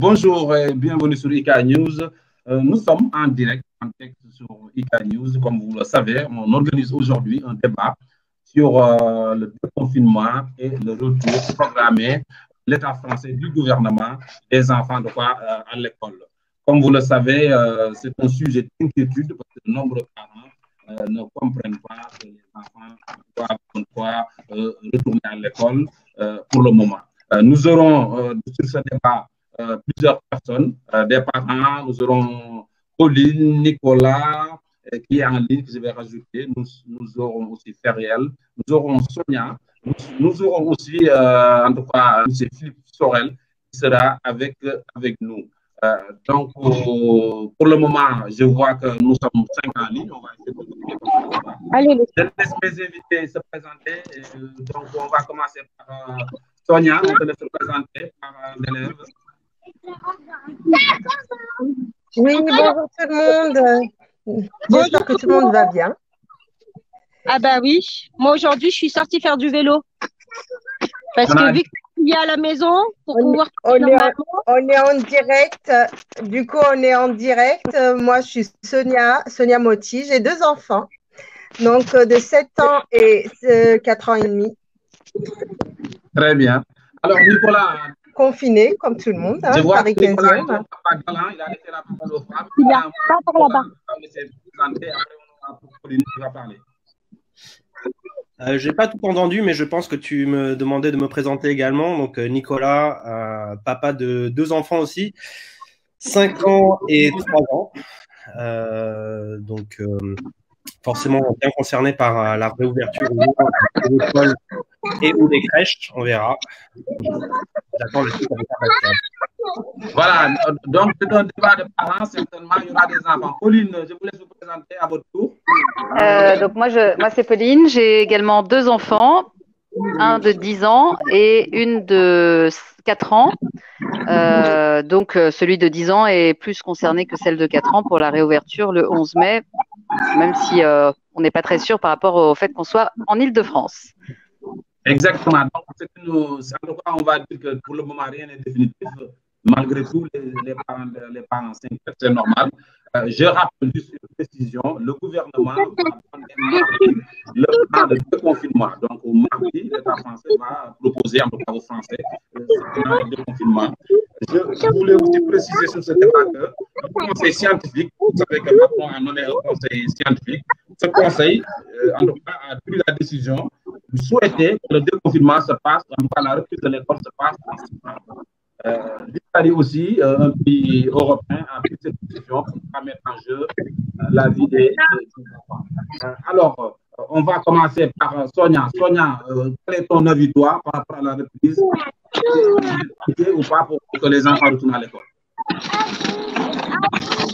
Bonjour et bienvenue sur IK News. Nous sommes en direct sur IK News. Comme vous le savez, on organise aujourd'hui un débat sur le déconfinement et le retour programmé de l'État français du gouvernement des enfants à l'école. Comme vous le savez, c'est un sujet d'inquiétude parce que de nombreux parents ne comprennent pas que les enfants doivent retourner à l'école pour le moment. Nous aurons sur ce débat plusieurs personnes, des parents. Nous aurons Pauline, Nicolas, qui est en ligne, que je vais rajouter. Nous aurons aussi Feriel, nous aurons Sonia, nous aurons aussi, en tout cas, M. Philippe Sorel, qui sera avec nous. Donc, pour le moment, je vois que nous sommes 5 en ligne. On va essayer de... Allez, je laisse mes invités se présenter. Donc, on va commencer par Sonia. On te laisse se présenter par l'élève. Oui, bonjour tout le monde. J'espère que tout le monde va bien. Ah bah oui, moi aujourd'hui je suis sortie faire du vélo. Parce que vu que je suis à la maison, pour pouvoir... On est en direct, du coup on est en direct. Moi je suis Sonia Motti, j'ai 2 enfants, donc de 7 ans et 4 ans et demi. Très bien. Alors Nicolas... Confiné, comme tout le monde, je vois Paris que Nicolas 15e. Il a laissé la parole aux femmes. Il a pas par là-bas. Après, on aura Pauline qui va parler. Je n'ai pas tout entendu, mais je pense que tu me demandais de me présenter également. Donc, Nicolas, papa de 2 enfants aussi, 5 ans et 3 ans. Donc, forcément bien concerné par la réouverture des écoles et ou des crèches, on verra. J'attends le suite avec impatience. Voilà, donc c'est un débat de parents, certainement, il y aura des enfants. Pauline, je vous laisse vous présenter à votre tour. Donc moi c'est Pauline, j'ai également 2 enfants, un de 10 ans et une de 4 ans. Donc celui de 10 ans est plus concerné que celle de 4 ans pour la réouverture le 11 mai, même si on n'est pas très sûr par rapport au fait qu'on soit en Île-de-France. Exactement. Donc, en tout cas, on va dire que pour le moment, rien n'est définitif. Malgré tout, les parents s'inquiètent, c'est normal. Je rappelle juste une précision. Le gouvernement va donner mardi le plan de déconfinement. Donc, au mardi, l'État français va proposer, en tout cas aux Français, ce plan de déconfinement. Je voulais aussi préciser sur ce débat que le conseil scientifique, vous savez que Macron a nommé un conseil scientifique. Ce conseil, en tout cas, a pris la décision de souhaiter que le déconfinement se passe, en tout cas la reprise de l'école se passe en septembre. L'Italie aussi, un pays européen, a pris cette décision pour ne pas mettre en jeu la vie des enfants. Alors, on va commencer par Sonia. Sonia, quel est ton avis, toi, par rapport à la reprise? Ou pas pour que les enfants retournent à l'école?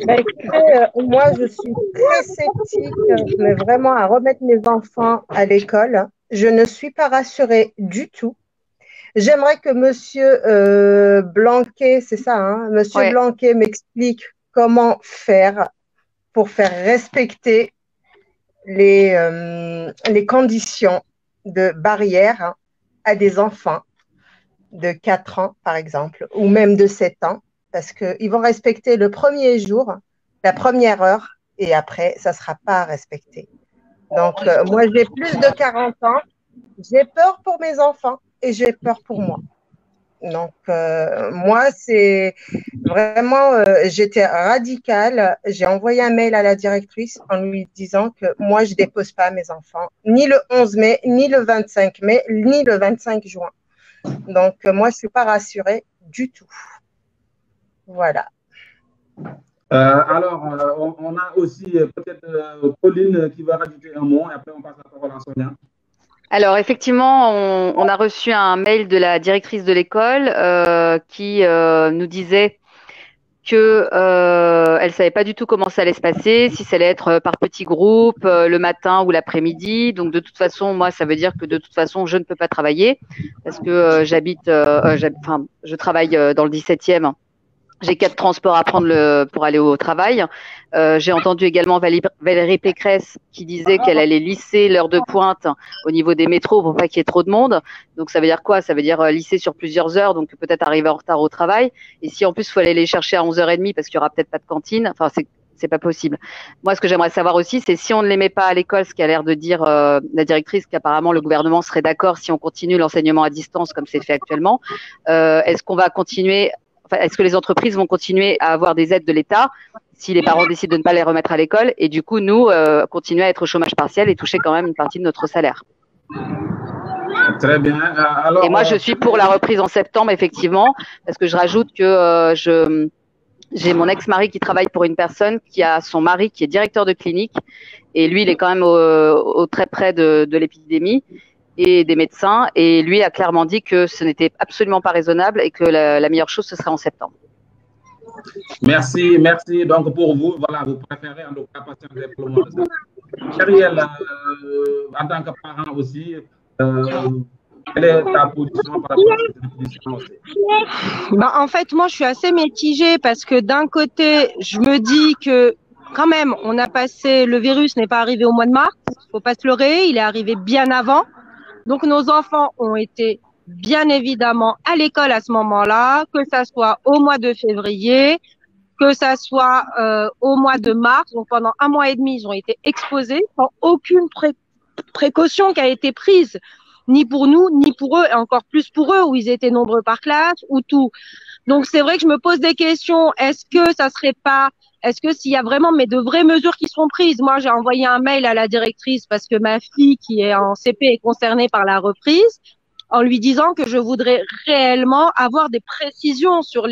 Écoutez, moi, je suis très sceptique, mais vraiment à remettre mes enfants à l'école. Je ne suis pas rassurée du tout. J'aimerais que Monsieur Blanquet, c'est ça, hein, Monsieur Ouais. Blanquet m'explique comment faire pour faire respecter les conditions de barrière à des enfants de 4 ans, par exemple, ou même de 7 ans, parce qu'ils vont respecter le premier jour, la première heure, et après, ça ne sera pas respecté. Donc, moi, j'ai plus de 40 ans, j'ai peur pour mes enfants et j'ai peur pour moi. Donc, moi, c'est vraiment, j'étais radicale. J'ai envoyé un mail à la directrice en lui disant que moi, je ne dépose pas mes enfants, ni le 11 mai, ni le 25 mai, ni le 25 juin. Donc, moi, je ne suis pas rassurée du tout. Voilà. Alors, on a aussi peut-être Pauline qui va rajouter un mot et après on passe la parole à Sonia. Alors effectivement, on a reçu un mail de la directrice de l'école qui nous disait que elle savait pas du tout comment ça allait se passer, si ça allait être par petits groupes, le matin ou l'après-midi. Donc de toute façon, moi, ça veut dire que de toute façon, je ne peux pas travailler parce que je travaille dans le 17e. J'ai 4 transports à prendre pour aller au travail. J'ai entendu également Valérie Pécresse qui disait qu'elle allait lisser l'heure de pointe au niveau des métros pour pas qu'il y ait trop de monde. Donc ça veut dire quoi? Ça veut dire lisser sur plusieurs heures, donc peut-être arriver en retard au travail. Et si en plus il faut aller les chercher à 11h30 parce qu'il y aura peut-être pas de cantine, enfin c'est pas possible. Moi, ce que j'aimerais savoir aussi, c'est si on ne les met pas à l'école, ce qu'a l'air de dire la directrice, qu'apparemment le gouvernement serait d'accord si on continue l'enseignement à distance comme c'est fait actuellement. Est-ce qu'on va continuer? Enfin, est-ce que les entreprises vont continuer à avoir des aides de l'État si les parents décident de ne pas les remettre à l'école et du coup, nous, continuer à être au chômage partiel et toucher quand même une partie de notre salaire? Très bien. Alors, et moi, je suis pour la reprise en septembre, effectivement, parce que je rajoute que j'ai mon ex-mari qui travaille pour une personne qui a son mari qui est directeur de clinique et lui, il est quand même au très près de l'épidémie et des médecins, et lui a clairement dit que ce n'était absolument pas raisonnable et que la meilleure chose, ce serait en septembre. Merci. Donc, pour vous, voilà, vous préférez en tout cas patienter pour le moment. Ariel, en tant que parent aussi, quelle est ta position par rapport à cette décision aussi? En fait, moi, je suis assez mitigée parce que d'un côté, je me dis que quand même, le virus n'est pas arrivé au mois de mars, faut pas se leurrer, il est arrivé bien avant. Donc, nos enfants ont été bien évidemment à l'école à ce moment-là, que ça soit au mois de février, que ça soit au mois de mars. Donc, pendant 1 mois et demi, ils ont été exposés sans aucune précaution qui a été prise, ni pour nous, ni pour eux, et encore plus pour eux, où ils étaient nombreux par classe, ou tout. Donc, c'est vrai que je me pose des questions. Est-ce que s'il y a vraiment de vraies mesures qui sont prises? Moi, j'ai envoyé un mail à la directrice parce que ma fille qui est en CP est concernée par la reprise, en lui disant que je voudrais réellement avoir des précisions sur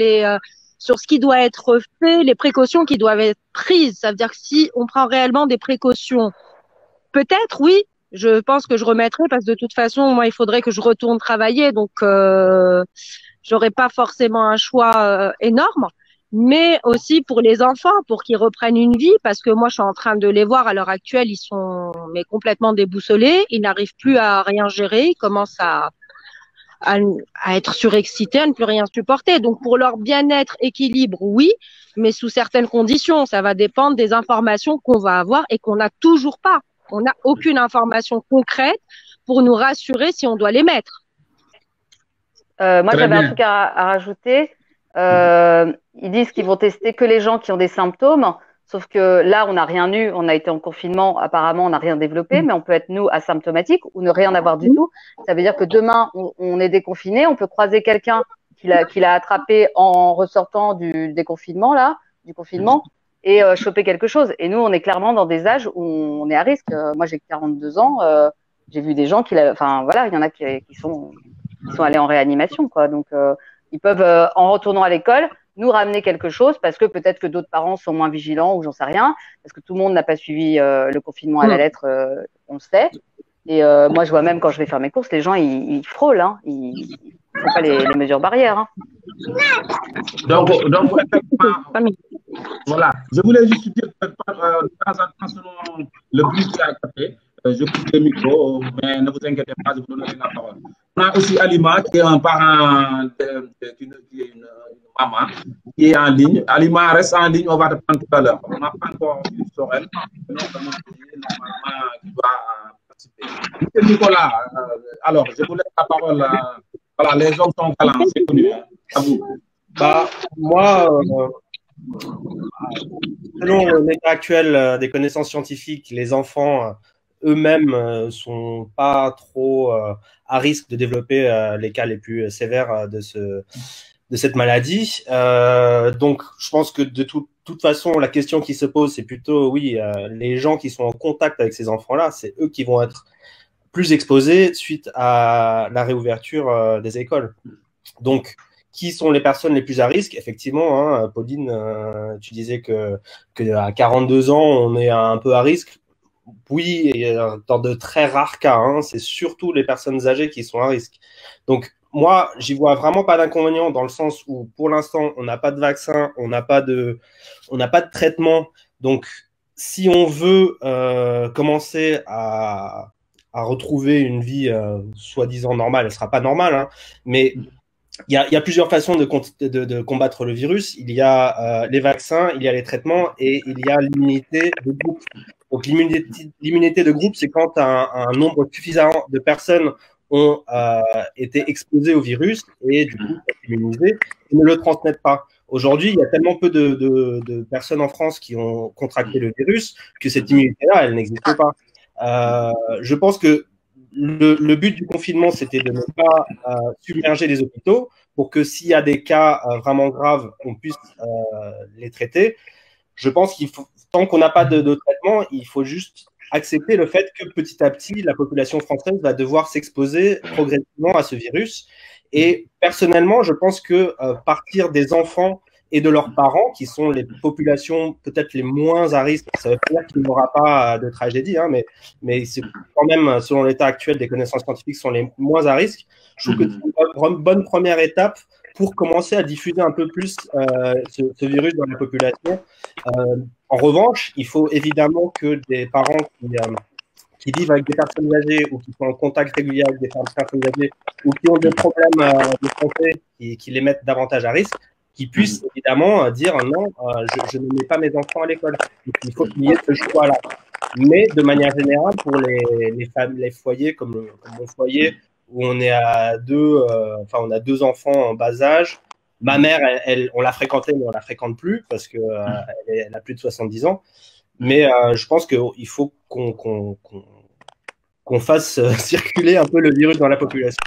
sur ce qui doit être fait, les précautions qui doivent être prises. Ça veut dire que si on prend réellement des précautions, peut-être, oui, je pense que je remettrai parce que de toute façon, moi, il faudrait que je retourne travailler. Donc, j'aurais pas forcément un choix énorme, mais aussi pour les enfants, pour qu'ils reprennent une vie, parce que moi, je suis en train de les voir à l'heure actuelle, ils sont complètement déboussolés, ils n'arrivent plus à rien gérer, ils commencent à être surexcités, à ne plus rien supporter. Donc, pour leur bien-être, équilibre, oui, mais sous certaines conditions. Ça va dépendre des informations qu'on va avoir et qu'on n'a toujours pas. On n'a aucune information concrète pour nous rassurer si on doit les mettre. Moi, j'avais un truc à rajouter. Ils disent qu'ils vont tester que les gens qui ont des symptômes. Sauf que là, on n'a rien eu. On a été en confinement. Apparemment, on n'a rien développé. Mais on peut être, nous, asymptomatiques ou ne rien avoir du tout. Ça veut dire que demain, on est déconfiné. On peut croiser quelqu'un qui l'a attrapé en ressortant du déconfinement, du confinement, et choper quelque chose. Et nous, on est clairement dans des âges où on est à risque. Moi, j'ai 42 ans. J'ai vu des gens enfin, voilà, il y en a qui sont allés en réanimation, quoi. Donc, ils peuvent, en retournant à l'école, nous ramener quelque chose parce que peut-être que d'autres parents sont moins vigilants ou j'en sais rien, parce que tout le monde n'a pas suivi le confinement à la lettre, on le sait. Et moi, je vois même quand je vais faire mes courses, les gens, ils frôlent, hein, ils ne font pas les mesures barrières. Hein. Donc, effectivement, voilà. Je voulais juste dire que de temps en temps, selon le bruit qui a capté, je coupe le micro, mais ne vous inquiétez pas, je vous donnerai la parole. On a aussi Alima, qui est un parent, qui est une maman, qui est en ligne. Alima, reste en ligne, on va te prendre tout à l'heure. On n'a pas encore vu sur elle, mais normalement, qui doit participer. Monsieur Nicolas, alors, je vous laisse la parole. Voilà, les hommes sont galants, c'est connu. Hein. À vous. Moi, selon l'état actuel des connaissances scientifiques, les enfants eux-mêmes sont pas trop à risque de développer les cas les plus sévères de cette maladie. Donc, je pense que de toute façon, la question qui se pose, c'est plutôt, oui, les gens qui sont en contact avec ces enfants-là, c'est eux qui vont être plus exposés suite à la réouverture des écoles. Donc, qui sont les personnes les plus à risque? Effectivement, hein, Pauline, tu disais que à 42 ans, on est un peu à risque. Oui, et dans de très rares cas, hein, c'est surtout les personnes âgées qui sont à risque. Donc, moi, j'y vois vraiment pas d'inconvénient dans le sens où, pour l'instant, on n'a pas de vaccin, on n'a pas de traitement. Donc, si on veut commencer à retrouver une vie soi-disant normale, elle sera pas normale, hein, mais il y a plusieurs façons de combattre le virus. Il y a les vaccins, il y a les traitements et il y a l'immunité de groupe. Donc, l'immunité de groupe, c'est quand un nombre suffisant de personnes ont été exposées au virus et du coup immunisées et ne le transmettent pas. Aujourd'hui, il y a tellement peu de personnes en France qui ont contracté le virus que cette immunité-là, elle n'existe pas. Je pense que le but du confinement, c'était de ne pas submerger les hôpitaux pour que s'il y a des cas vraiment graves, on puisse les traiter. Je pense qu'il faut, tant qu'on n'a pas de traitement, il faut juste accepter le fait que petit à petit, la population française va devoir s'exposer progressivement à ce virus. Et personnellement, je pense que partir des enfants et de leurs parents, qui sont les populations peut-être les moins à risque, ça veut pas dire qu'il n'y aura pas de tragédie, hein, mais c'est quand même, selon l'état actuel des connaissances scientifiques, sont les moins à risque. Je trouve que c'est une bonne première étape pour commencer à diffuser un peu plus ce virus dans la population. En revanche, il faut évidemment que des parents qui vivent avec des personnes âgées ou qui sont en contact régulier avec des personnes âgées ou qui ont des problèmes de santé qui les mettent davantage à risque, qui puissent évidemment dire non, je ne mets pas mes enfants à l'école. Donc, il faut qu'il y ait ce choix-là. Mais de manière générale, pour les foyers comme mon foyer, où on est à on a 2 enfants en bas âge. Ma mère, on l'a fréquentée, mais on la fréquente plus parce que elle a plus de 70 ans. Mais je pense qu'il faut qu'on fasse circuler un peu le virus dans la population.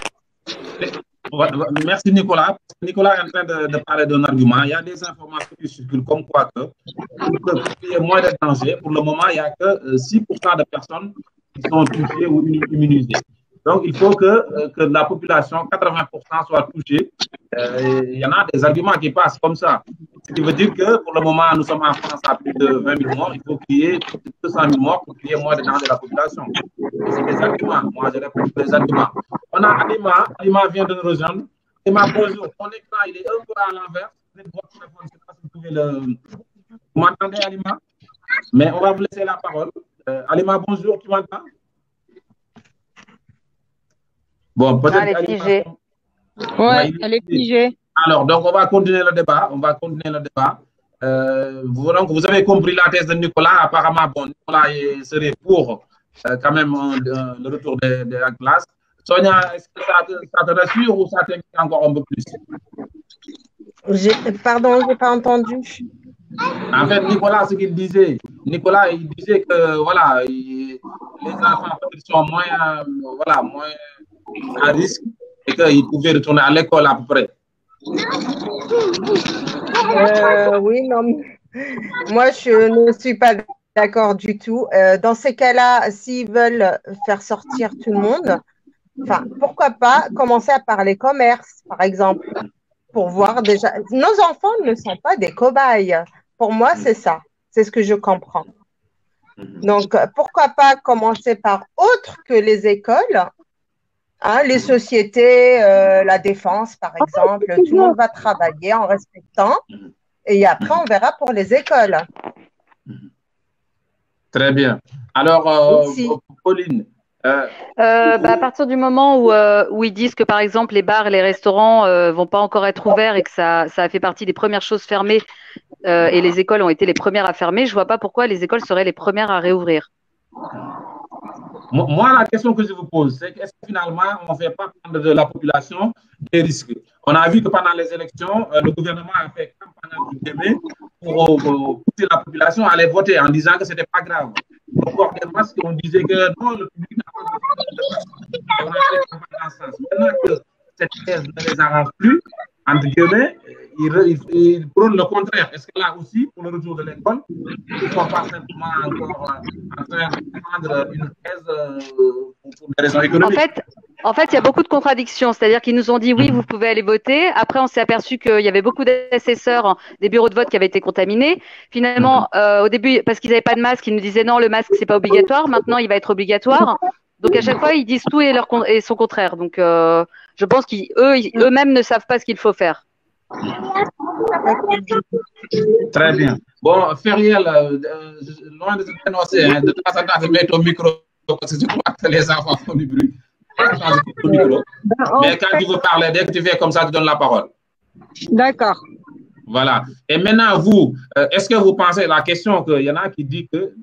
Merci Nicolas. Nicolas est en train de parler d'un argument. Il y a des informations qui circulent comme quoi que pour qu'il y ait moins de danger, pour le moment, il n'y a que 6% de personnes qui sont touchées ou immunisées. Donc, il faut que la population, 80% soit touchée. Il y en a des arguments qui passent comme ça. Ce qui veut dire que pour le moment, nous sommes en France à plus de 20 000 morts. Il faut qu'il y ait 200 000 morts pour qu'il y ait moins de danger de la population. C'est des arguments. Moi, je réponds des arguments. On a Alima. Alima vient de nous rejoindre. Alima, bonjour. Ton écran, il est un peu à l'envers. Je ne sais pas si vous pouvez le... Vous m'entendez, Alima? Mais on va vous laisser la parole. Alima, bonjour. Tu m'entends? Bon, peut-être elle est figée. Ouais, elle est figée. Alors, donc, on va continuer le débat. Donc, vous avez compris la thèse de Nicolas. Apparemment, bon, Nicolas serait pour quand même le retour de la classe. Sonia, est-ce que ça te rassure ou ça t'inquiète encore un peu plus? Pardon, je n'ai pas entendu. En fait, Nicolas, ce qu'il disait, il disait que voilà, les enfants sont moins à risque et qu'ils pouvaient retourner à l'école à peu près. Oui, non. Moi, je ne suis pas d'accord du tout. Dans ces cas-là, s'ils veulent faire sortir tout le monde, enfin, pourquoi pas commencer à parler commerce, par exemple, pour voir déjà. Nos enfants ne sont pas des cobayes. Pour moi, c'est ça. C'est ce que je comprends. Donc, pourquoi pas commencer par autre que les écoles, hein, les sociétés, la défense, par exemple. Tout le monde va travailler en respectant. Et après, on verra pour les écoles. Très bien. Alors, Pauline. À partir du moment où ils disent que, par exemple, les bars et les restaurants vont pas encore être ouverts et que ça a fait partie des premières choses fermées et les écoles ont été les premières à fermer, je vois pas pourquoi les écoles seraient les premières à réouvrir. Moi, la question que je vous pose, c'est est-ce que finalement, on ne fait pas prendre de la population des risques? On a vu que pendant les élections, le gouvernement a fait campagne pour pousser la population à aller voter en disant que ce n'était pas grave. Donc, pour des masques, on disait que non, le public n'a pas besoin de masques. On a fait campagne dans ce sens. Maintenant que cette thèse ne les arrange plus, entre guillemets, ils prônent le contraire. Est-ce que là aussi, pour le retour de l'école, ils ne sont pas simplement encore en train de prendre une thèse pour des raisons économiques? En fait, il y a beaucoup de contradictions. C'est-à-dire qu'ils nous ont dit oui, vous pouvez aller voter. Après, on s'est aperçu qu'il y avait beaucoup d'assesseurs des bureaux de vote qui avaient été contaminés. Finalement, au début, parce qu'ils n'avaient pas de masque, ils nous disaient non, le masque, c'est pas obligatoire. Maintenant, il va être obligatoire. Donc, à chaque fois, ils disent tout et son contraire. Donc, je pense qu'eux-mêmes ne savent pas ce qu'il faut faire. Très bien. Bon, Feriel, loin de se dénoncer, de temps en temps, je mets ton micro parce que je crois que les enfants font du bruit. pas changer ton micro. Mais quand fait... tu veux parler, dès que tu fais comme ça, tu donnes la parole. D'accord. Voilà. Et maintenant, vous, est-ce que vous pensez, la question qu'il y en a qui dit que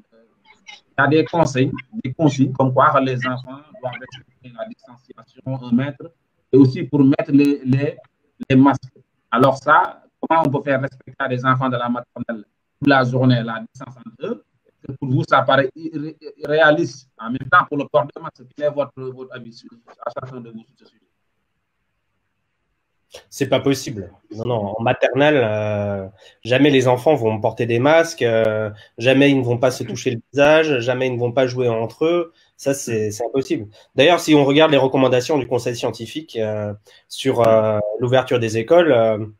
il y a des conseils, des consignes, comme quoi les enfants doivent respecter la distanciation 1 mètre, et aussi pour mettre les masques. Alors ça, comment on peut faire respecter à des enfants de la maternelle toute la journée la distance entre eux? Pour vous, ça paraît irréaliste. En même temps, pour le port de masque, quel est votre avis à chacun de vous sur ce sujet? C'est pas possible. Non, non, en maternelle, jamais les enfants vont porter des masques, jamais ils ne vont pas se toucher le visage, jamais ils ne vont pas jouer entre eux. Ça, c'est impossible. D'ailleurs, si on regarde les recommandations du Conseil scientifique sur l'ouverture des écoles,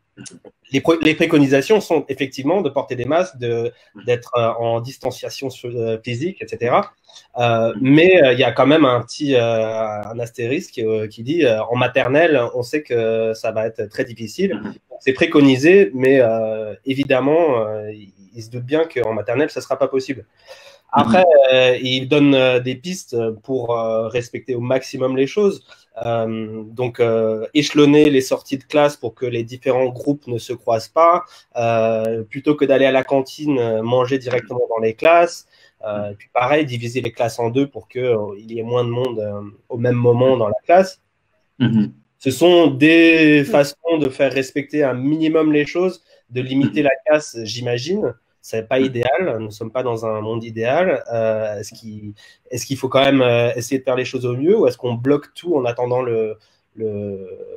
les préconisations sont effectivement de porter des masques, d'être en distanciation physique, etc. Mais il y a quand même un astérisque qui dit en maternelle, on sait que ça va être très difficile. C'est préconisé, mais évidemment, il se doute bien qu'en maternelle, ça ne sera pas possible. Après, il donne des pistes pour respecter au maximum les choses. Donc, échelonner les sorties de classe pour que les différents groupes ne se croisent pas, plutôt que d'aller à la cantine manger directement dans les classes. Puis pareil, diviser les classes en deux pour qu'il y ait moins de monde au même moment dans la classe. Ce sont des façons de faire respecter un minimum les choses, de limiter la casse, j'imagine. C'est pas idéal, nous ne sommes pas dans un monde idéal. Est-ce qu'il faut quand même essayer de faire les choses au mieux, ou est-ce qu'on bloque tout en attendant le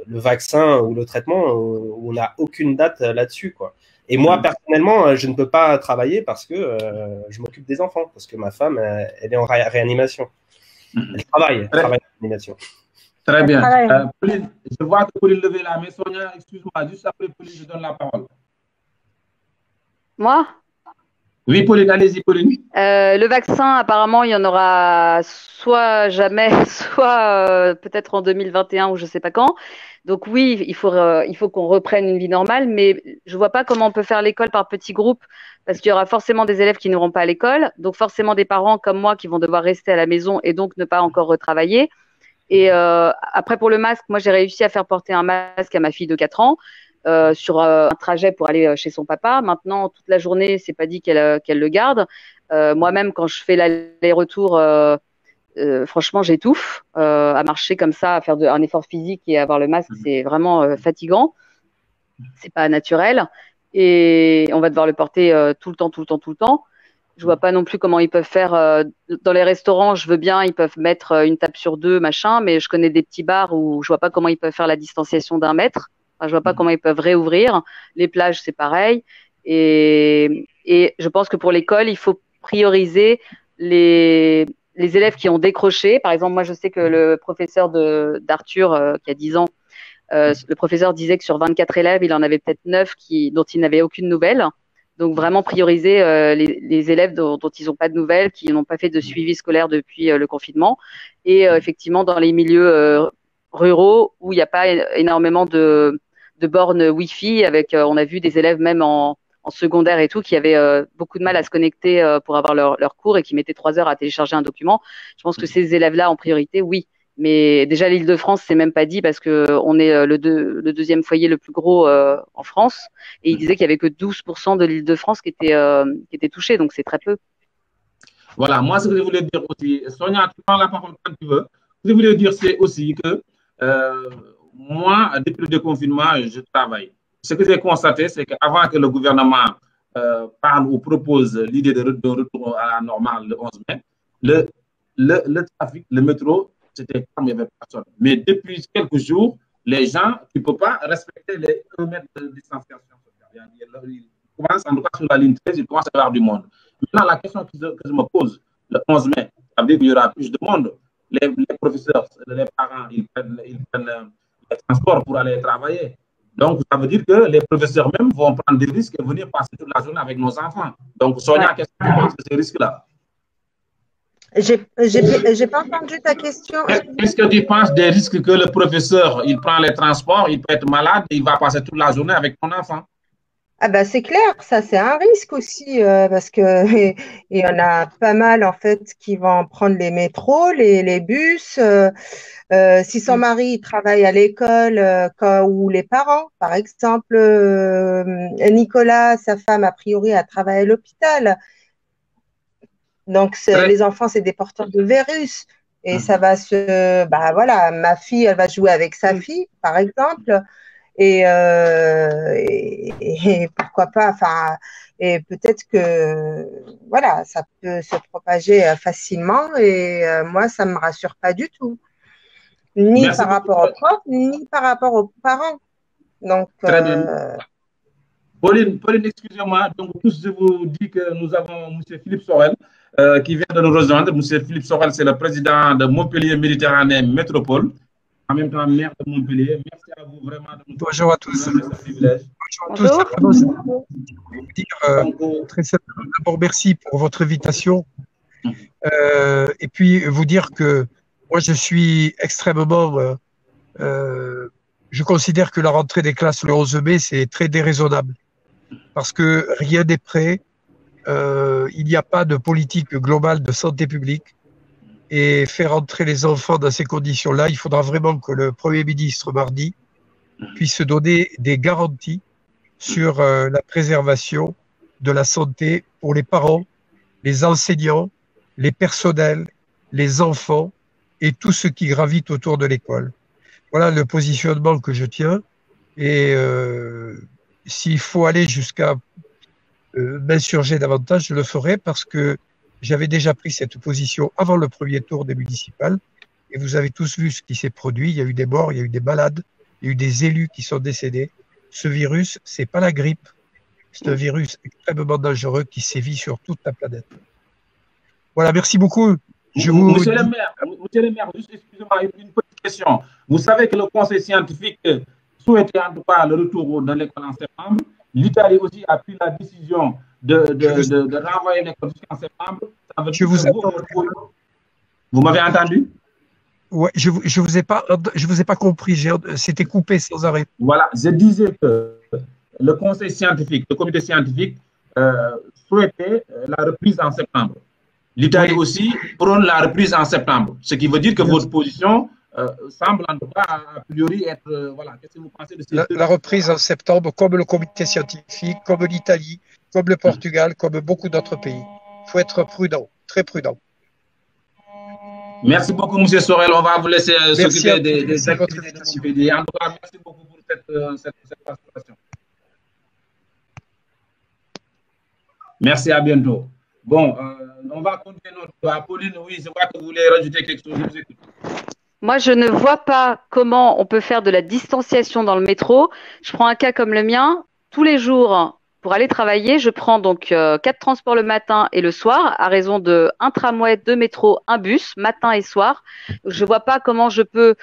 vaccin ou le traitement, où on n'a aucune date là-dessus, quoi. Et moi, personnellement, je ne peux pas travailler parce que je m'occupe des enfants, parce que ma femme, elle est en réanimation. Elle travaille en réanimation. Très bien. Pauline, je vois que Pauline lever la main. Sonia, excuse-moi, juste après Pauline, je donne la parole. Moi? Oui, Pauline, allez-y, Pauline. Le vaccin, apparemment, il y en aura soit jamais, soit peut-être en 2021 ou je ne sais pas quand. Donc oui, il faut qu'on reprenne une vie normale, mais je ne vois pas comment on peut faire l'école par petits groupes, parce qu'il y aura forcément des élèves qui n'iront pas à l'école, donc forcément des parents comme moi qui vont devoir rester à la maison et donc ne pas encore retravailler. Et après, pour le masque, moi, j'ai réussi à faire porter un masque à ma fille de 4 ans. Sur un trajet pour aller chez son papa. Maintenant, toute la journée, c'est pas dit qu'elle le garde. Moi-même, quand je fais l'aller-retour, franchement, j'étouffe. À marcher comme ça, à faire un effort physique et avoir le masque, c'est vraiment fatigant. C'est pas naturel. Et on va devoir le porter tout le temps, tout le temps, tout le temps. Je vois pas non plus comment ils peuvent faire. Dans les restaurants, je veux bien, ils peuvent mettre une table sur deux, machin, mais je connais des petits bars où je vois pas comment ils peuvent faire la distanciation d'1 mètre. Enfin, je vois pas comment ils peuvent réouvrir. Les plages, c'est pareil. Et je pense que pour l'école, il faut prioriser les élèves qui ont décroché. Par exemple, moi, je sais que le professeur d'Arthur, qui a 10 ans, le professeur disait que sur 24 élèves, il en avait peut-être 9 dont il n'avait aucune nouvelle. Donc, vraiment prioriser les élèves dont ils n'ont pas de nouvelles, qui n'ont pas fait de suivi scolaire depuis le confinement. Et effectivement, dans les milieux ruraux où il n'y a pas énormément de bornes Wi-Fi, on a vu des élèves même en secondaire et tout qui avaient beaucoup de mal à se connecter pour avoir leur cours et qui mettaient 3 heures à télécharger un document. Je pense que ces élèves-là, en priorité, oui. Mais déjà, l'Île-de-France, c'est même pas dit parce qu'on est le deuxième foyer le plus gros en France. Et il disait qu'il n'y avait que 12% de l'Île-de-France qui était touché, donc c'est très peu. Voilà, moi, ce que je voulais dire aussi, Sonia, tu prends la parole quand tu veux. Ce que je voulais dire, c'est aussi que moi, depuis le déconfinement, je travaille. Ce que j'ai constaté, c'est qu'avant que le gouvernement parle ou propose l'idée de retour à la normale le 11 mai, le trafic, le métro, c'était calme, il n'y avait personne. Mais depuis quelques jours, les gens, tu ne peux pas respecter les 1 mètre de distanciation sociale. Ils commencent, en tout cas sur la ligne 13, ils commencent à avoir du monde. Maintenant, la question que je me pose, le 11 mai, ça veut dire qu'il y aura plus de monde. Les professeurs, les parents, ils prennent les transports pour aller travailler. Donc, ça veut dire que les professeurs même vont prendre des risques et venir passer toute la journée avec nos enfants. Donc, Sonia, qu'est-ce que tu penses de ces risques-là? J'ai pas entendu ta question. Qu'est-ce que tu penses des risques que le professeur, il prend les transports, il peut être malade, il va passer toute la journée avec ton enfant? Ah bah c'est clair, ça c'est un risque aussi parce que et il y en a pas mal en fait qui vont prendre les métros, les bus. Si son mari travaille à l'école ou les parents, par exemple, Nicolas, sa femme a priori a travaillé à l'hôpital. Donc les enfants c'est des porteurs de virus et ça va bah voilà, ma fille elle va jouer avec sa fille par exemple. Et pourquoi pas, enfin, et peut-être que voilà, ça peut se propager facilement et moi, ça ne me rassure pas du tout, ni Merci par rapport beaucoup. aux profs, ni par rapport aux parents. Donc, Très bien. Pauline, excusez-moi. Donc, tous, je vous dis que nous avons M. Philippe Sorel qui vient de nous rejoindre. M. Philippe Sorel, c'est le président de Montpellier Méditerranée Métropole, en même temps maire de Montpellier. Merci à vous vraiment de nous Bonjour à tous. donner ce privilège. Bonjour à tous. Bonjour. Très simplement, d'abord, merci pour votre invitation. Et puis, vous dire que moi, je suis extrêmement. Je considère que la rentrée des classes le 11 mai, c'est très déraisonnable. Parce que rien n'est prêt. Il n'y a pas de politique globale de santé publique. Et faire entrer les enfants dans ces conditions-là, il faudra vraiment que le Premier ministre, mardi, puisse donner des garanties sur la préservation de la santé pour les parents, les enseignants, les personnels, les enfants et tout ce qui gravite autour de l'école. Voilà le positionnement que je tiens. Et s'il faut aller jusqu'à m'insurger davantage, je le ferai parce que j'avais déjà pris cette position avant le premier tour des municipales. Et vous avez tous vu ce qui s'est produit. Il y a eu des morts, il y a eu des malades, il y a eu des élus qui sont décédés. Ce virus, c'est pas la grippe. C'est un virus extrêmement dangereux qui sévit sur toute la planète. Voilà, merci beaucoup. Monsieur le maire, juste excusez-moi, une petite question. Vous savez que le conseil scientifique souhaitait en tout cas le retour de l'école en septembre. L'Italie aussi a pris la décision de renvoyer l'école jusqu'en septembre. Vous m'avez entendu? Ouais, je vous ai pas compris. C'était coupé sans arrêt. Voilà, je disais que le conseil scientifique, le comité scientifique souhaitait la reprise en septembre. L'Italie aussi prône la reprise en septembre, ce qui veut dire que votre position semble en tout cas a priori être voilà. Qu'est-ce que vous pensez de la reprise en septembre, comme le comité scientifique, comme l'Italie, comme le Portugal, comme beaucoup d'autres pays. Il faut être prudent, très prudent. Merci beaucoup, M. Sorel. On va vous laisser s'occuper des activités de Montpellier. En tout cas, merci beaucoup pour cette participation. Merci, à bientôt. Bon, on va continuer notre débat. Pauline, oui, je vois que vous voulez rajouter quelque chose. Je vous écoute. Moi, je ne vois pas comment on peut faire de la distanciation dans le métro. Je prends un cas comme le mien. Tous les jours, pour aller travailler, je prends donc 4 transports le matin et le soir, à raison de 1 tramway, 2 métros, 1 bus, matin et soir. Je ne vois pas comment je peux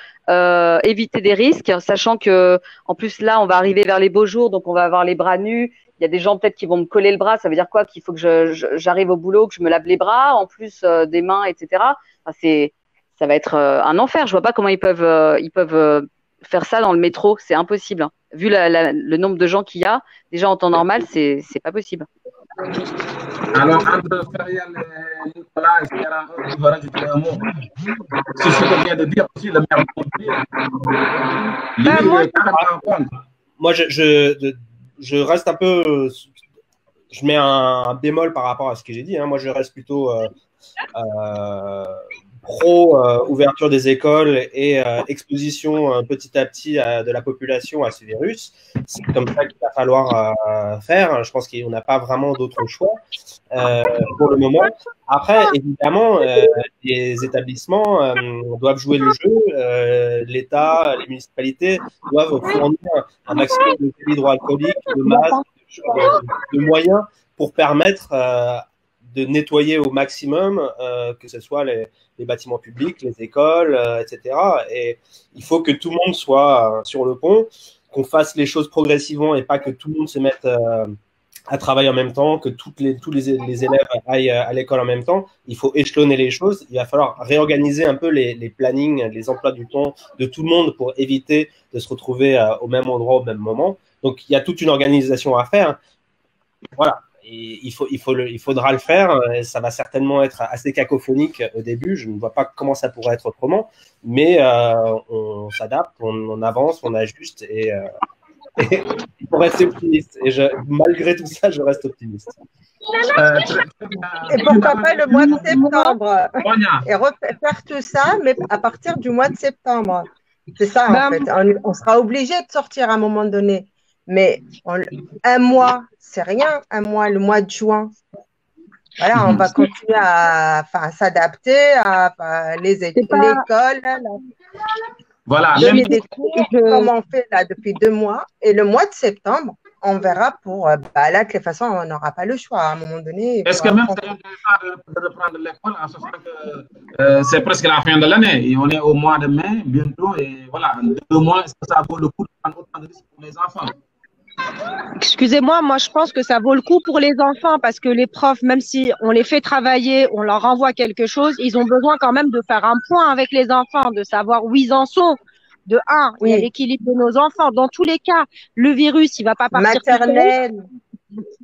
éviter des risques, sachant que, en plus, là, on va arriver vers les beaux jours, donc on va avoir les bras nus. Il y a des gens peut-être qui vont me coller le bras. Ça veut dire quoi? Qu'il faut que j'arrive au boulot, que je me lave les bras, en plus des mains, etc. Enfin, ça va être un enfer. Je vois pas comment ils peuvent faire ça dans le métro. C'est impossible. Hein. Vu le nombre de gens qu'il y a, déjà en temps normal, c'est pas possible. Alors, entre Feriel et Nicolas, est-ce qu'il y en a un qui va rajouter un mot? C'est ce que vient de dire aussi le maire de Montpellier. Moi, je reste un peu. Je mets un bémol par rapport à ce que j'ai dit. Hein. Moi, je reste plutôt pro ouverture des écoles et exposition petit à petit de la population à ce virus. C'est comme ça qu'il va falloir faire. Je pense qu'on n'a pas vraiment d'autre choix pour le moment. Après, évidemment, les établissements doivent jouer le jeu. L'État, les municipalités doivent fournir un maximum de gel hydroalcoolique, de masques, de moyens pour permettre de nettoyer au maximum, que ce soit les bâtiments publics, les écoles, etc. Et il faut que tout le monde soit sur le pont, qu'on fasse les choses progressivement et pas que tout le monde se mette à travailler en même temps, que tous les élèves aillent à l'école en même temps. Il faut échelonner les choses. Il va falloir réorganiser un peu les plannings, les emplois du temps de tout le monde pour éviter de se retrouver au même endroit au même moment. Donc, il y a toute une organisation à faire. Voilà. Et il faudra le faire. Et ça va certainement être assez cacophonique au début. Je ne vois pas comment ça pourrait être autrement. Mais on s'adapte, on avance, on ajuste. Et il faut rester optimiste. Et malgré tout ça, je reste optimiste. Et pourquoi pas le mois de septembre et refaire tout ça, mais à partir du mois de septembre. C'est ça, en fait. On sera obligé de sortir à un moment donné. Mais un mois, c'est rien. Un mois, le mois de juin. Voilà, on va continuer à s'adapter à l'école. Voilà. Donner des cours, comme on fait là depuis 2 mois. Et le mois de septembre, on verra pour… là, de toute façon, on n'aura pas le choix à un moment donné. Est-ce que même c'est intéressant de reprendre l'école en sachant que c'est presque la fin de l'année et on est au mois de mai bientôt et voilà, 2 mois, est-ce que ça vaut le coup de prendre autant de risques pour les enfants? Excusez-moi, moi je pense que ça vaut le coup pour les enfants parce que les profs, même si on les fait travailler, on leur envoie quelque chose, ils ont besoin quand même de faire un point avec les enfants, de savoir où ils en sont. De un, il y a l'équilibre de nos enfants. Dans tous les cas, le virus, il va pas partir. Maternelle.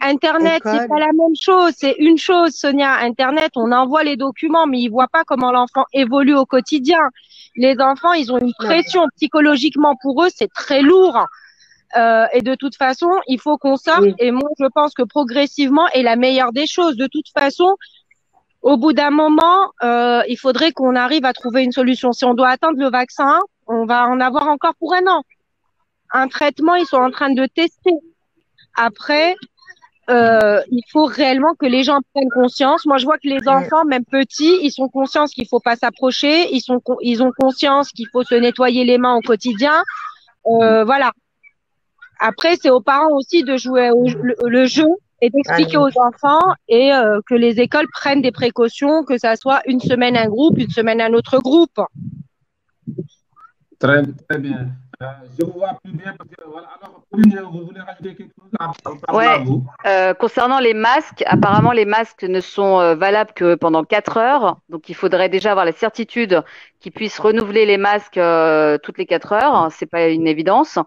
Internet, c'est pas la même chose. C'est une chose, Sonia. Internet, on envoie les documents, mais ils voient pas comment l'enfant évolue au quotidien. Les enfants, ils ont une pression psychologiquement pour eux, c'est très lourd. Et de toute façon, il faut qu'on sorte. Et moi, je pense que progressivement est la meilleure des choses. De toute façon, au bout d'un moment, il faudrait qu'on arrive à trouver une solution. Si on doit attendre le vaccin, on va en avoir encore pour 1 an. Un traitement, ils sont en train de tester. Après, il faut réellement que les gens prennent conscience. Moi, je vois que les enfants, même petits, ils sont conscients qu'il faut pas s'approcher. Ils ont conscience qu'il faut se nettoyer les mains au quotidien. Voilà. Après, c'est aux parents aussi de jouer le jeu et d'expliquer aux enfants et que les écoles prennent des précautions, que ça soit une semaine un groupe, une semaine un autre groupe. Très, très bien. Je vous vois plus bien parce que voilà. Alors, Pauline, vous voulez rajouter quelque chose à vous? Concernant les masques, apparemment les masques ne sont valables que pendant 4 heures. Donc il faudrait déjà avoir la certitude qu'ils puissent renouveler les masques toutes les 4 heures. C'est pas une évidence.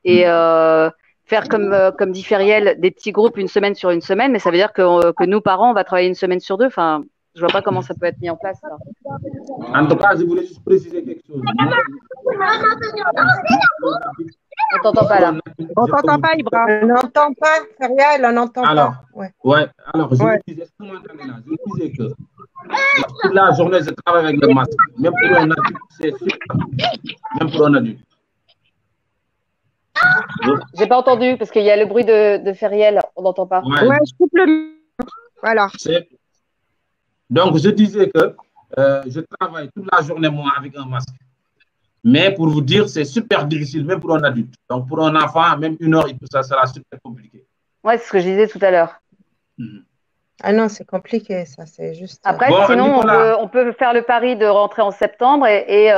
Et faire comme dit Feriel, des petits groupes une semaine sur une semaine, mais ça veut dire que nous, parents, on va travailler une semaine sur 2. Enfin, je vois pas comment ça peut être mis en place. Là. En tout cas, je voulais juste préciser quelque chose. On t'entend pas là. On t'entend pas, Ibra. On n'entend pas, Feriel, on n'entend pas. Alors, je vous disais, je disais que toute la journée, je travaille avec le masque. Même pour un adulte, c'est sûr. Même pour un adulte. J'ai pas entendu parce qu'il y a le bruit de Feriel, on n'entend pas. Ouais, je coupe le. Voilà. Donc, je disais que je travaille toute la journée, moi, avec un masque. Mais pour vous dire, c'est super difficile, même pour un adulte. Donc, pour un enfant, même 1 heure, ça sera super compliqué. Ouais, c'est ce que je disais tout à l'heure. Ah non, c'est compliqué, ça, c'est juste… Après, sinon, on peut faire le pari de rentrer en septembre et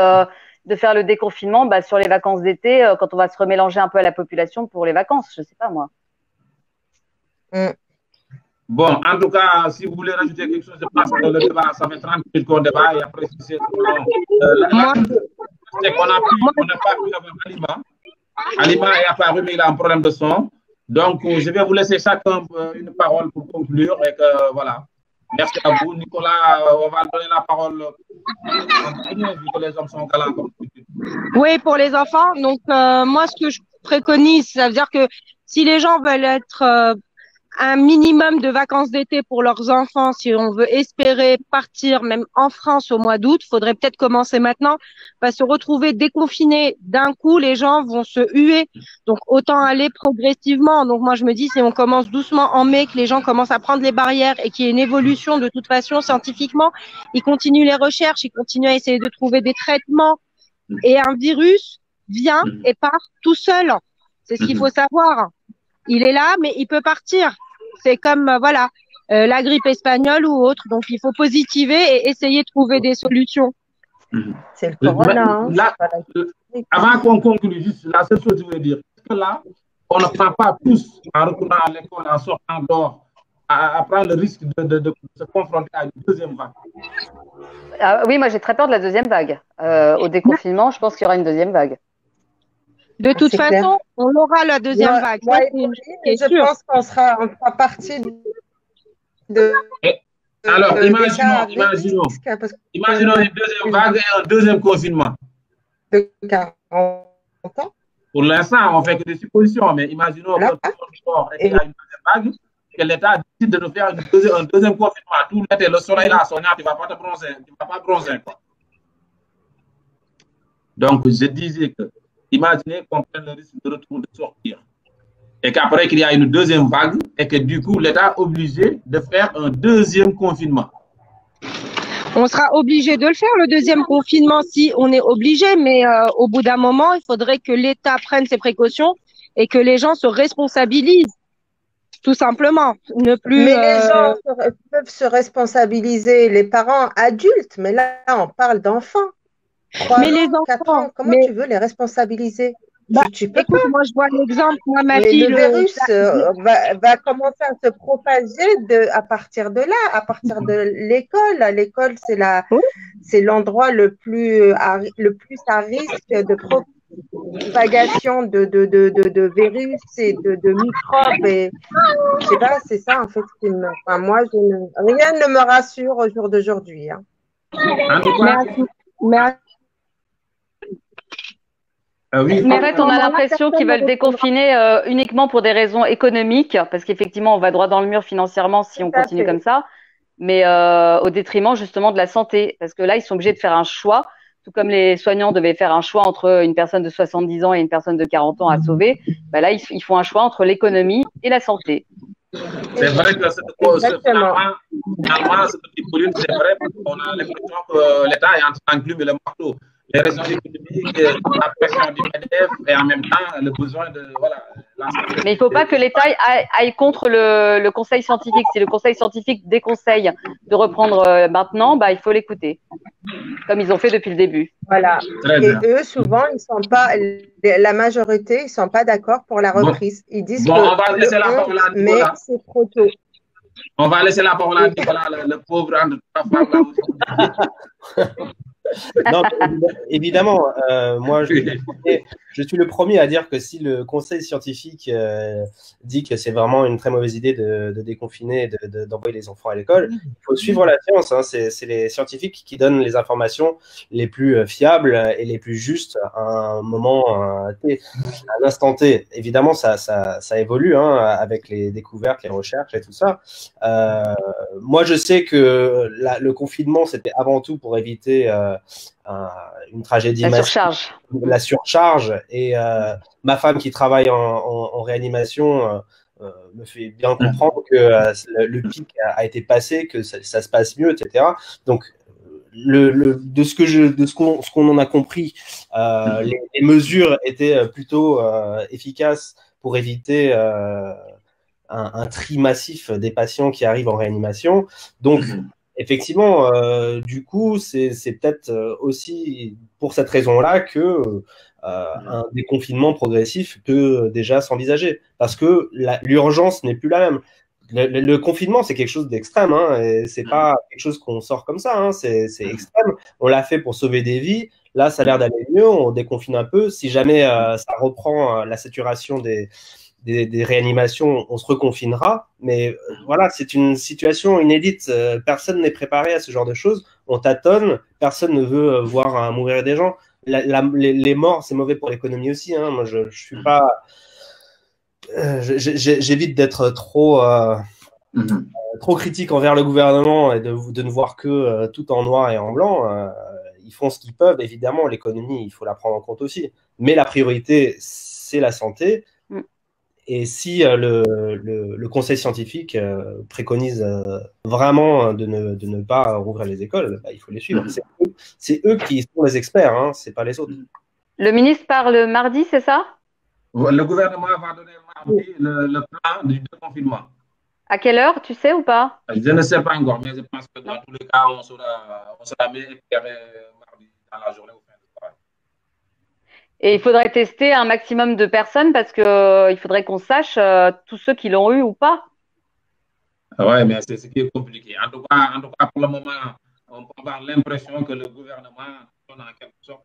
de faire le déconfinement sur les vacances d'été, quand on va se remélanger un peu à la population pour les vacances, je sais pas moi. Bon, en tout cas, si vous voulez rajouter quelque chose, je pense que le débat, ça fait 30 minutes qu'on débat et après, si c'est trop long. C'est qu'on n'a pas pu avoir Alima. Alima est apparu, mais il a un problème de son. Donc, je vais vous laisser chacun une parole pour conclure et que voilà. Merci à vous. Nicolas, on va donner la parole en premier, vu que les hommes sont galants comme d'habitude. Oui, pour les enfants. Donc, moi, ce que je préconise, ça veut dire que si les gens veulent être un minimum de vacances d'été pour leurs enfants, si on veut espérer partir même en France au mois d'août, faudrait peut-être commencer maintenant, se retrouver déconfinés d'un coup, les gens vont se huer. Donc, autant aller progressivement. Donc, moi, je me dis, si on commence doucement en mai, que les gens commencent à prendre les barrières et qu'il y ait une évolution de toute façon scientifiquement, ils continuent les recherches, ils continuent à essayer de trouver des traitements et un virus vient et part tout seul. C'est ce qu'il faut savoir. Il est là, mais il peut partir. C'est comme, la grippe espagnole ou autre. Donc, il faut positiver et essayer de trouver des solutions. C'est le corona. Avant qu'on conclue, juste la seule chose que je voulais dire, c'est que là, on ne prend pas tous, en retournant à l'école, en sortant dehors, à prendre le risque de se confronter à une deuxième vague. Oui, moi, j'ai très peur de la deuxième vague. Au déconfinement, je pense qu'il y aura une deuxième vague. De toute C'est clair. façon, on aura la deuxième vague. Moi, Ça, je pense qu'on fera partie de alors, des imaginons, cas à imaginons, risque, parce que imaginons une deuxième vague et un deuxième confinement. de 40 ans. Pour l'instant, on fait que des suppositions, mais imaginons Là, que tout le monde sort et qu'il y a une deuxième vague, que l'État décide de nous faire un deuxième confinement. Tout l'été, le soleil là, sonne, tu ne vas pas te bronzer, tu ne vas pas bronzer, quoi. Donc, je disais que, imaginez qu'on prenne le risque de retour de sortir. Et qu'après qu'il y a une deuxième vague et que du coup, l'État est obligé de faire un deuxième confinement. On sera obligé de le faire, le deuxième confinement, si on est obligé, mais au bout d'un moment, il faudrait que l'État prenne ses précautions et que les gens se responsabilisent, tout simplement. Ne plus, mais les gens peuvent se responsabiliser, les parents adultes, mais là, on parle d'enfants. 3 mais les ans, 4 ans, comment tu veux les responsabiliser? Tu peux écoute, pas. moi, je vois l'exemple, moi, ma Mais fille. le virus va commencer à se propager à partir de là, à partir de l'école. L'école, c'est l'endroit le plus à risque de propagation de virus et de microbes. Et je sais pas, c'est ça en fait moi, rien ne me rassure au jour d'aujourd'hui. Hein. En tout cas, oui, Mais en fait, on a l'impression qu'ils veulent déconfiner uniquement pour des raisons économiques, parce qu'effectivement, on va droit dans le mur financièrement si on continue comme ça, mais au détriment justement de la santé, parce que là, ils sont obligés de faire un choix, tout comme les soignants devaient faire un choix entre une personne de 70 ans et une personne de 40 ans à sauver. Bah là, ils font un choix entre l'économie et la santé. C'est vrai que finalement, cette petite colline, c'est vrai, parce qu'on a l'impression que l'État est en train d'enclumer le marteau. Les raisons économiques, la pression du MEDEF et en même temps le besoin de. Voilà, mais il ne faut pas que l'État aille contre le conseil scientifique. Si le conseil scientifique déconseille de reprendre maintenant, bah, il faut l'écouter, comme ils ont fait depuis le début. Voilà. Et eux, souvent, ils sont pas, la majorité, ils ne sont pas d'accord pour la reprise. Ils disent que on va laisser la parole à mais c'est trop tôt. On va laisser la parole à Nicolas, le pauvre Non, évidemment, moi, je suis le premier à dire que si le conseil scientifique dit que c'est vraiment une très mauvaise idée de déconfiner, d'envoyer les enfants à l'école, il faut suivre la science. Hein. C'est les scientifiques qui donnent les informations les plus fiables et les plus justes à un moment, à un instant T. Évidemment, ça évolue hein, avec les découvertes, les recherches et tout ça. Moi, je sais que le confinement, c'était avant tout pour éviter une tragédie massive, la surcharge. Et ma femme qui travaille en réanimation me fait bien comprendre que le pic a été passé, que ça se passe mieux, etc. Donc, de ce qu'on en a compris, les mesures étaient plutôt efficaces pour éviter un tri massif des patients qui arrivent en réanimation. Donc, effectivement, du coup, c'est peut-être aussi pour cette raison-là que un déconfinement progressif peut déjà s'envisager. Parce que l'urgence n'est plus la même. Le confinement, c'est quelque chose d'extrême. Hein, et c'est pas quelque chose qu'on sort comme ça. Hein, c'est extrême. On l'a fait pour sauver des vies. Là, ça a l'air d'aller mieux. On déconfine un peu. Si jamais ça reprend la saturation des réanimations, on se reconfinera. Mais voilà, c'est une situation inédite. Personne n'est préparé à ce genre de choses. On tâtonne. Personne ne veut voir mourir des gens. Les morts, c'est mauvais pour l'économie aussi. Hein. Moi, je suis pas. J'évite d'être trop critique envers le gouvernement et de ne voir que tout en noir et en blanc. Ils font ce qu'ils peuvent. Évidemment, l'économie, il faut la prendre en compte aussi. Mais la priorité, c'est la santé. Et si le conseil scientifique préconise vraiment de ne pas rouvrir les écoles, bah, il faut les suivre. C'est eux qui sont les experts, hein, c'est pas les autres. Le ministre parle mardi, c'est ça? Le gouvernement va donner mardi le plan du déconfinement. À quelle heure, tu sais ou pas? Je ne sais pas encore, mais je pense que dans tous les cas, on sera mieux éclairé mardi dans la journée au fin du travail. Et il faudrait tester un maximum de personnes parce qu'il faudrait qu'on sache tous ceux qui l'ont eu ou pas. Oui, mais c'est ce qui est compliqué. En tout cas, pour le moment, on peut avoir l'impression que le gouvernement donne en quelque sorte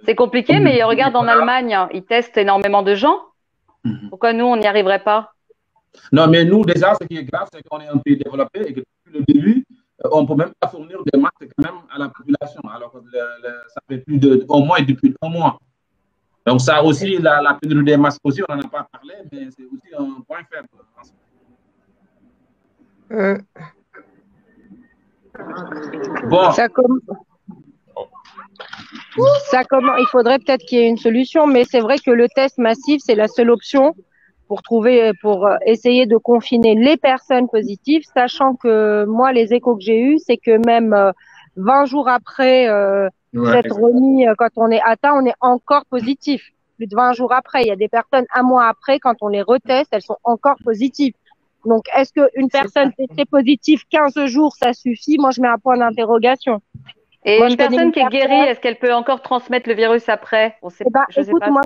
C'est compliqué, mais regarde en Allemagne, ils testent énormément de gens. Pourquoi nous, on n'y arriverait pas? Non, mais nous, déjà, ce qui est grave, c'est qu'on est un pays développé et que depuis le début, on ne peut même pas fournir des masques quand même à la population, alors que ça fait plus au moins depuis un mois. Donc ça aussi, la pénurie des masques aussi, on n'en a pas parlé, mais c'est aussi un point faible. Bon. Il faudrait peut-être qu'il y ait une solution, mais c'est vrai que le test massif, c'est la seule option pour essayer de confiner les personnes positives, sachant que moi, les échos que j'ai eus, c'est que même 20 jours après s'être remis, quand on est atteint, on est encore positif. Plus de 20 jours après, il y a des personnes un mois après, quand on les reteste, elles sont encore positives. Donc, est-ce qu'une personne testée positive 15 jours, ça suffit? Moi, je mets un point d'interrogation. Et une personne qui est guérie, est-ce qu'elle peut encore transmettre le virus après? On sait, moi, je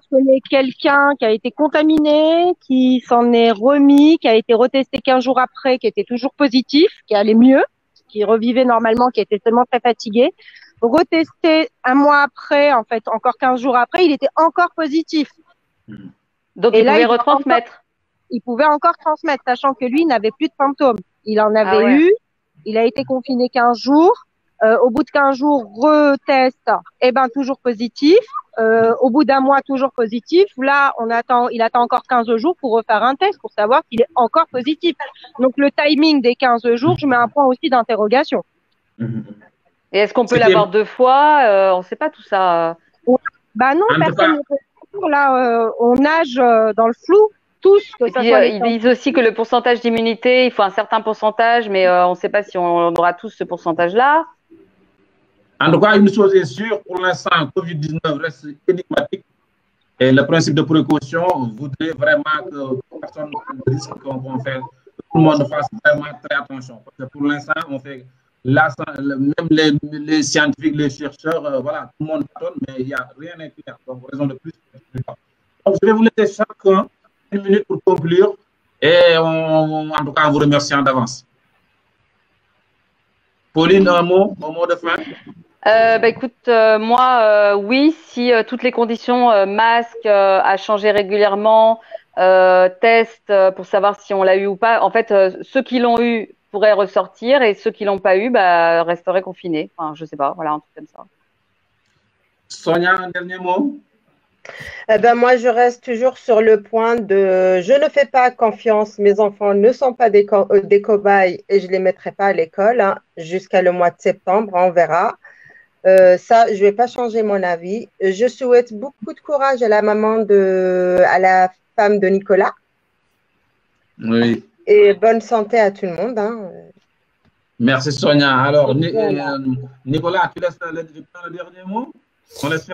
connais quelqu'un qui a été contaminé, qui s'en est remis, qui a été retesté 15 jours après, qui était toujours positif, qui allait mieux, qui revivait normalement, qui était seulement très fatigué. Retesté un mois après, en fait, encore 15 jours après, il était encore positif. Donc, il pouvait retransmettre. Il pouvait encore transmettre, sachant que lui, il n'avait plus de symptômes. Il en avait eu, il a été confiné 15 jours. Au bout de 15 jours, retest, toujours positif. Au bout d'un mois, toujours positif. Là, il attend encore 15 jours pour refaire un test pour savoir s'il est encore positif. Donc, le timing des 15 jours, je mets un point aussi d'interrogation. Et est-ce qu'on peut l'avoir 2 fois? On ne sait pas tout ça. Bah non, personne ne peut. Là, on nage dans le flou. Tous. Ils disent aussi que le pourcentage d'immunité, il faut un certain pourcentage, mais on ne sait pas si on aura tous ce pourcentage-là. En tout cas, une chose est sûre, pour l'instant, Covid-19 reste énigmatique. Et le principe de précaution voudrait vraiment que personne ne risque qu'on fait, que tout le monde fasse vraiment très attention. Parce que pour l'instant, on fait même les scientifiques, les chercheurs, voilà, tout le monde donne, mais il n'y a rien à faire. Donc, raison de plus. Donc, je vais vous laisser chacun 1 minute pour conclure et en tout cas, en vous remerciant d'avance. Pauline, un mot de fin? Écoute, moi, oui, si toutes les conditions, masque à changer régulièrement, test pour savoir si on l'a eu ou pas. En fait, ceux qui l'ont eu pourraient ressortir et ceux qui l'ont pas eu, resteraient confinés. Enfin, je sais pas, voilà, un truc comme ça. Sonia, un dernier mot? Moi, je reste toujours sur le point de je ne fais pas confiance, mes enfants ne sont pas des cobayes et je ne les mettrai pas à l'école jusqu'à le mois de septembre, on verra. Ça, je ne vais pas changer mon avis. Je souhaite beaucoup de courage à la à la femme de Nicolas. Oui. Et bonne santé à tout le monde. Merci Sonia. Alors, Nicolas, tu laisses le dernier mot? On laisse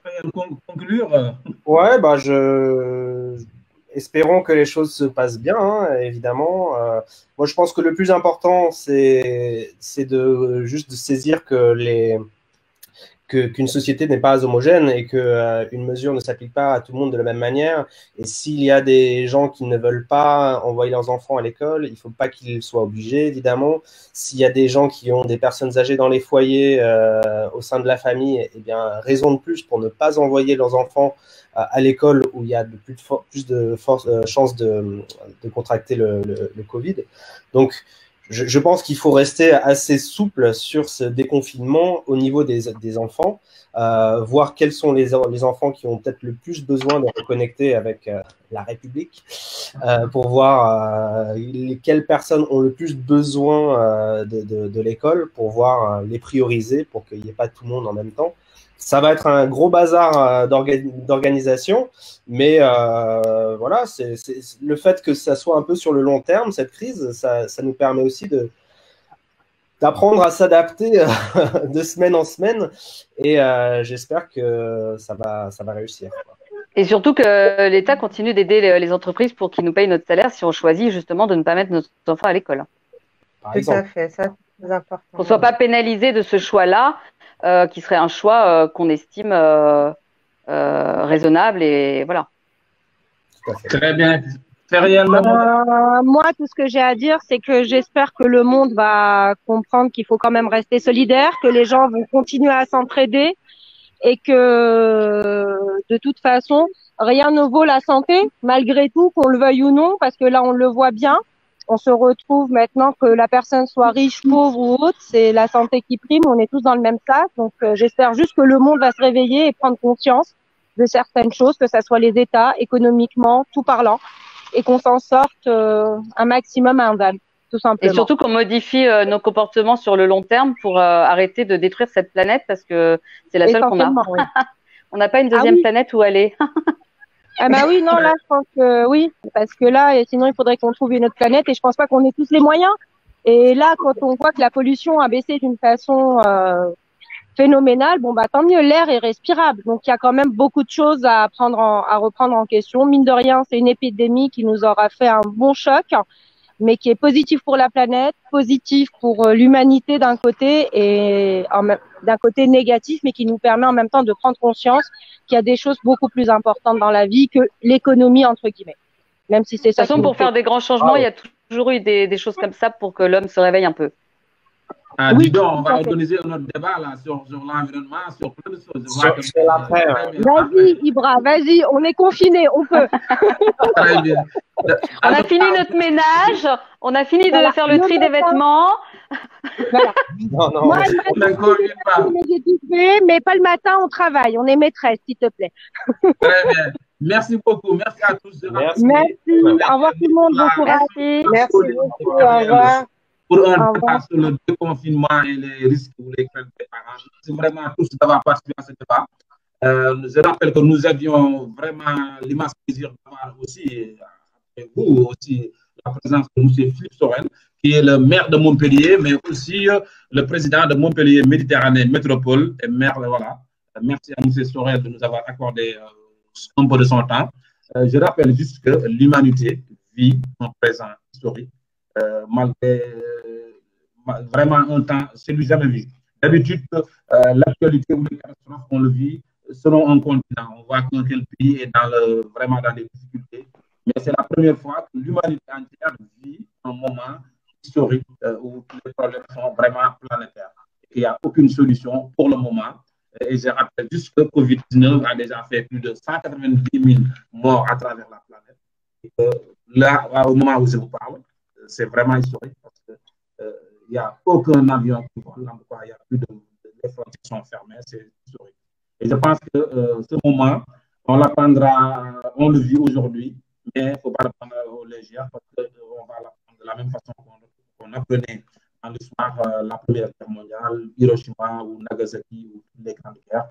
conclure. Ouais, espérons que les choses se passent bien, évidemment. Moi, je pense que le plus important, c'est juste de saisir qu'une société n'est pas homogène et qu'une mesure ne s'applique pas à tout le monde de la même manière. Et s'il y a des gens qui ne veulent pas envoyer leurs enfants à l'école, il ne faut pas qu'ils soient obligés, évidemment. S'il y a des gens qui ont des personnes âgées dans les foyers au sein de la famille, eh bien, raison de plus pour ne pas envoyer leurs enfants à l'école où il y a plus de chances de contracter le Covid. Donc, je pense qu'il faut rester assez souple sur ce déconfinement au niveau des enfants, voir quels sont les enfants qui ont peut-être le plus besoin de reconnecter avec la République, pour voir quelles personnes ont le plus besoin de l'école, pour voir les prioriser, pour qu'il n'y ait pas tout le monde en même temps. Ça va être un gros bazar d'organisation, mais voilà, c'est le fait que ça soit un peu sur le long terme, cette crise, ça nous permet aussi d'apprendre à s'adapter de semaine en semaine, et j'espère que ça va réussir. Et surtout que l'État continue d'aider les entreprises pour qu'ils nous payent notre salaire si on choisit justement de ne pas mettre nos enfants à l'école. Tout à fait, ça c'est très important. Qu'on ne soit pas pénalisé de ce choix-là, qui serait un choix qu'on estime raisonnable, et voilà. Très bien. Moi, tout ce que j'ai à dire, c'est que j'espère que le monde va comprendre qu'il faut quand même rester solidaire, que les gens vont continuer à s'entraider, et que de toute façon, rien ne vaut la santé, malgré tout, qu'on le veuille ou non, parce que là, on le voit bien. On se retrouve maintenant que la personne soit riche, pauvre ou autre, c'est la santé qui prime, on est tous dans le même sac. Donc j'espère juste que le monde va se réveiller et prendre conscience de certaines choses, que ça soit les États, économiquement, tout parlant, et qu'on s'en sorte un maximum indemne, tout simplement. Et surtout qu'on modifie nos comportements sur le long terme pour arrêter de détruire cette planète, parce que c'est la seule qu'on a. Oui. On n'a pas une deuxième planète où aller. Ah bah oui, non, là, je pense que oui, parce que là, sinon, il faudrait qu'on trouve une autre planète et je pense pas qu'on ait tous les moyens. Et là, quand on voit que la pollution a baissé d'une façon phénoménale, bon, bah, tant mieux, l'air est respirable. Donc, il y a quand même beaucoup de choses à reprendre en question. Mine de rien, c'est une épidémie qui nous aura fait un bon choc, mais qui est positif pour la planète, positif pour l'humanité d'un côté et d'un côté négatif, mais qui nous permet en même temps de prendre conscience qu'il y a des choses beaucoup plus importantes dans la vie que l'économie, entre guillemets. Même si c'est ça. De toute façon, pour faire des grands changements, il y a toujours eu des choses comme ça pour que l'homme se réveille un peu. Ah, oui, dis donc, on va organiser un autre débat là, sur l'environnement, sur plein de choses. Sur l'après. Vas-y, Ibra, vas-y, on est confinés, on peut. Très bien. On a fini notre ménage, on a fini de faire le tri des vêtements. Voilà. Non. Moi, le matin, mes études fait, mais pas le matin, on travaille. On est maîtresse, s'il te plaît. Très bien. Merci beaucoup. Merci à tous. Merci. Au revoir tout le monde. Bon courage. Merci beaucoup. Au revoir. Pour un débat sur le déconfinement et les risques ou les craintes des parents. C'est vraiment à tous d'avoir participé à ce débat. Je rappelle que nous avions vraiment l'immense plaisir d'avoir aussi, avec vous aussi, la présence de M. Philippe Sorel, qui est le maire de Montpellier, mais aussi le président de Montpellier Méditerranée Métropole et maire, voilà. Merci à M. Sorel de nous avoir accordé un peu de son temps. Je rappelle juste que l'humanité vit un présent historique, malgré vraiment un temps, c'est du jamais vu. D'habitude, l'actualité ou les catastrophes, on le vit selon un continent. On voit qu'un tel pays est vraiment dans des difficultés. Mais c'est la première fois que l'humanité entière vit un moment historique où tous les problèmes sont vraiment planétaires. Il n'y a aucune solution pour le moment. Et je rappelle juste que Covid-19 a déjà fait plus de 190 000 morts à travers la planète. Et là, au moment où je vous parle, c'est vraiment historique parce qu'il n'y a aucun avion qui vole, il n'y a plus les frontières sont fermées, c'est historique. Et je pense que ce moment, on l'apprendra, on le vit aujourd'hui, mais il ne faut pas le prendre au léger parce qu'on va l'apprendre de la même façon qu'on apprenait dans l'histoire la Première Guerre mondiale, Hiroshima ou Nagasaki ou les grandes guerres.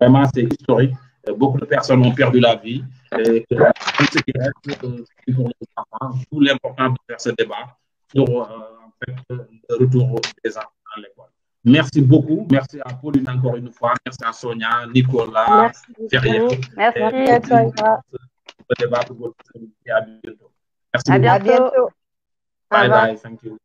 Vraiment, c'est historique. Beaucoup de personnes ont perdu la vie. Et ce qui reste pour les enfants, tout l'important de faire ce débat sur en fait, le retour des enfants à l'école. Merci beaucoup. Merci à Pauline encore une fois. Merci à Sonia, Nicolas, Ferrier. Merci à toi. Le débat pour votre et à bientôt. Merci à beaucoup. bientôt. Bye bye. Thank you.